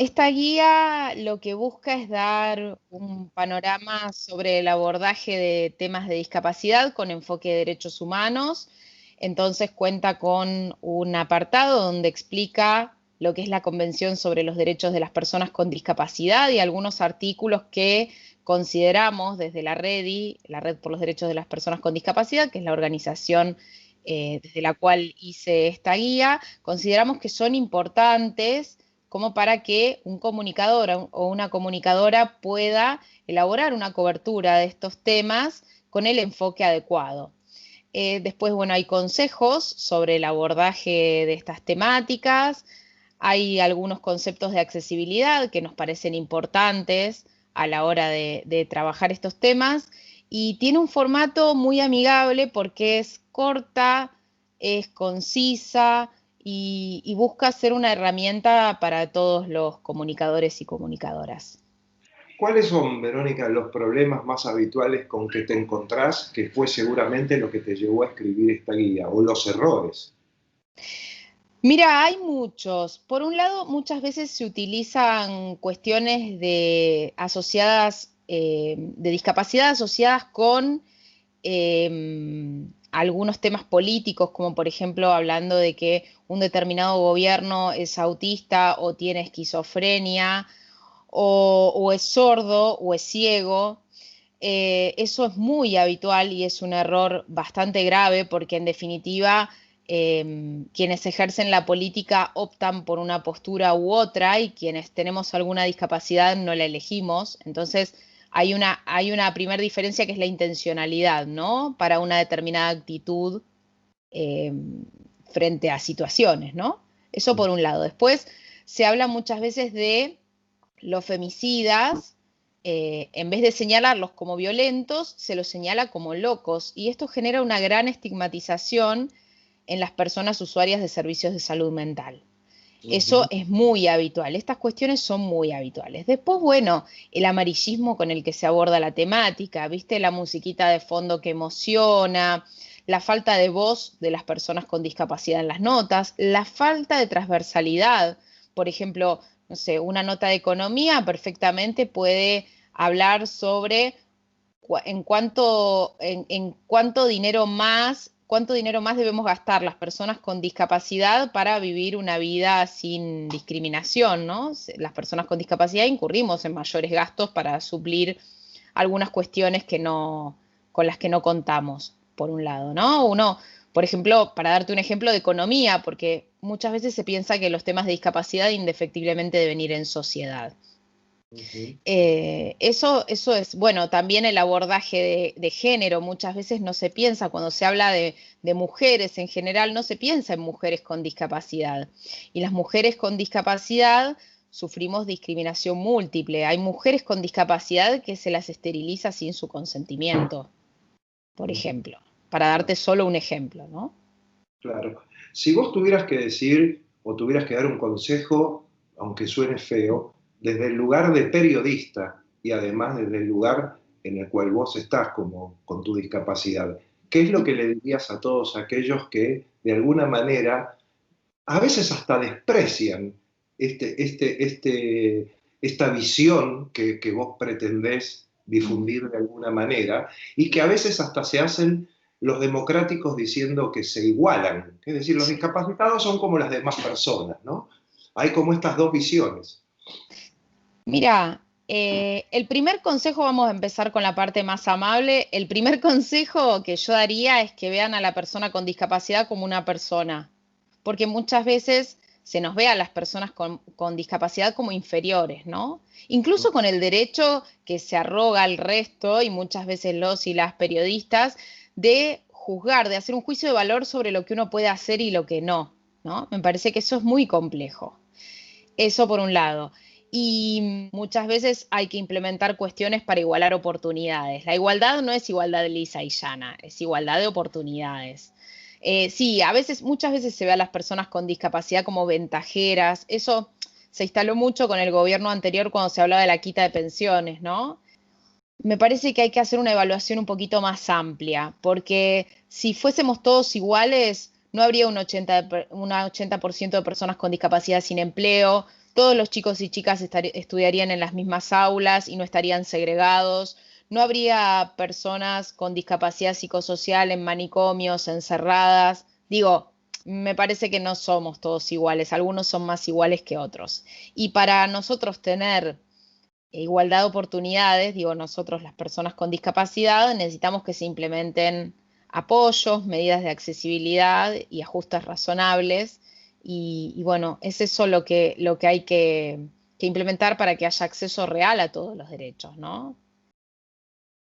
Esta guía lo que busca es dar un panorama sobre el abordaje de temas de discapacidad con enfoque de derechos humanos. Entonces cuenta con un apartado donde explica lo que es la Convención sobre los Derechos de las Personas con Discapacidad y algunos artículos que consideramos desde la REDI, la Red por los Derechos de las Personas con Discapacidad, que es la organización desde la cual hice esta guía, consideramos que son importantes como para que un comunicador o una comunicadora pueda elaborar una cobertura de estos temas con el enfoque adecuado. Después, bueno, hay consejos sobre el abordaje de estas temáticas, hay algunos conceptos de accesibilidad que nos parecen importantes a la hora de trabajar estos temas y tiene un formato muy amigable porque es corta, es concisa y busca ser una herramienta para todos los comunicadores y comunicadoras. ¿Cuáles son, Verónica, los problemas más habituales con que te encontrás, que fue seguramente lo que te llevó a escribir esta guía, o los errores? Mira, hay muchos. Por un lado, muchas veces se utilizan cuestiones asociadas, de discapacidad asociadas con algunos temas políticos, como por ejemplo hablando de que un determinado gobierno es autista o tiene esquizofrenia o es sordo o es ciego. Eso es muy habitual y es un error bastante grave porque en definitiva quienes ejercen la política optan por una postura u otra y quienes tenemos alguna discapacidad no la elegimos. Entonces hay una primera diferencia que es la intencionalidad, ¿no? Para una determinada actitud eh, frente a situaciones, ¿no? Eso por un lado. Después se habla muchas veces de los femicidas, en vez de señalarlos como violentos, se los señala como locos y esto genera una gran estigmatización en las personas usuarias de servicios de salud mental. Eso Ujú. es muy habitual, estas cuestiones son muy habituales. Después, bueno, el amarillismo con el que se aborda la temática, viste la musiquita de fondo que emociona, la falta de voz de las personas con discapacidad en las notas, la falta de transversalidad. Por ejemplo, no sé, una nota de economía perfectamente puede hablar sobre en cuánto dinero más debemos gastar las personas con discapacidad para vivir una vida sin discriminación, ¿no? Las personas con discapacidad incurrimos en mayores gastos para suplir algunas cuestiones con las que no contamos, por un lado, ¿no? Uno, por ejemplo, para darte un ejemplo de economía, porque muchas veces se piensa que los temas de discapacidad indefectiblemente deben ir en sociedad. Ujú. Eso es, bueno, también el abordaje de género, muchas veces no se piensa, cuando se habla de mujeres en general, no se piensa en mujeres con discapacidad. Y las mujeres con discapacidad sufrimos discriminación múltiple. Hay mujeres con discapacidad que se las esteriliza sin su consentimiento, por Ujú. ejemplo, para darte solo un ejemplo, ¿no? Claro. Si vos tuvieras que decir o tuvieras que dar un consejo, aunque suene feo, desde el lugar de periodista y además desde el lugar en el cual vos estás como con tu discapacidad, ¿qué es lo que le dirías a todos aquellos que de alguna manera a veces hasta desprecian esta visión que vos pretendés difundir de alguna manera y que a veces hasta se hacen los democráticos diciendo que se igualan? Es decir, los discapacitados son como las demás personas, ¿no? Hay como estas dos visiones. Mira, el primer consejo, vamos a empezar con la parte más amable. El primer consejo que yo daría es que vean a la persona con discapacidad como una persona, porque muchas veces se nos ve a las personas con discapacidad como inferiores, ¿no? Incluso con el derecho que se arroga al resto, y muchas veces los y las periodistas, de juzgar, de hacer un juicio de valor sobre lo que uno puede hacer y lo que no, ¿no? Me parece que eso es muy complejo. Eso por un lado. Y muchas veces hay que implementar cuestiones para igualar oportunidades. La igualdad no es igualdad lisa y llana, es igualdad de oportunidades. Sí, muchas veces se ve a las personas con discapacidad como ventajeras. Eso se instaló mucho con el gobierno anterior cuando se hablaba de la quita de pensiones, ¿no? Me parece que hay que hacer una evaluación un poquito más amplia, porque si fuésemos todos iguales, no habría un 80% de personas con discapacidad sin empleo, todos los chicos y chicas estudiarían en las mismas aulas y no estarían segregados, no habría personas con discapacidad psicosocial en manicomios, encerradas. Digo, me parece que no somos todos iguales, algunos son más iguales que otros. Y para nosotros tener igualdad de oportunidades, digo nosotros las personas con discapacidad, necesitamos que se implementen apoyos, medidas de accesibilidad y ajustes razonables. Y bueno, es eso lo que hay que implementar para que haya acceso real a todos los derechos, ¿no?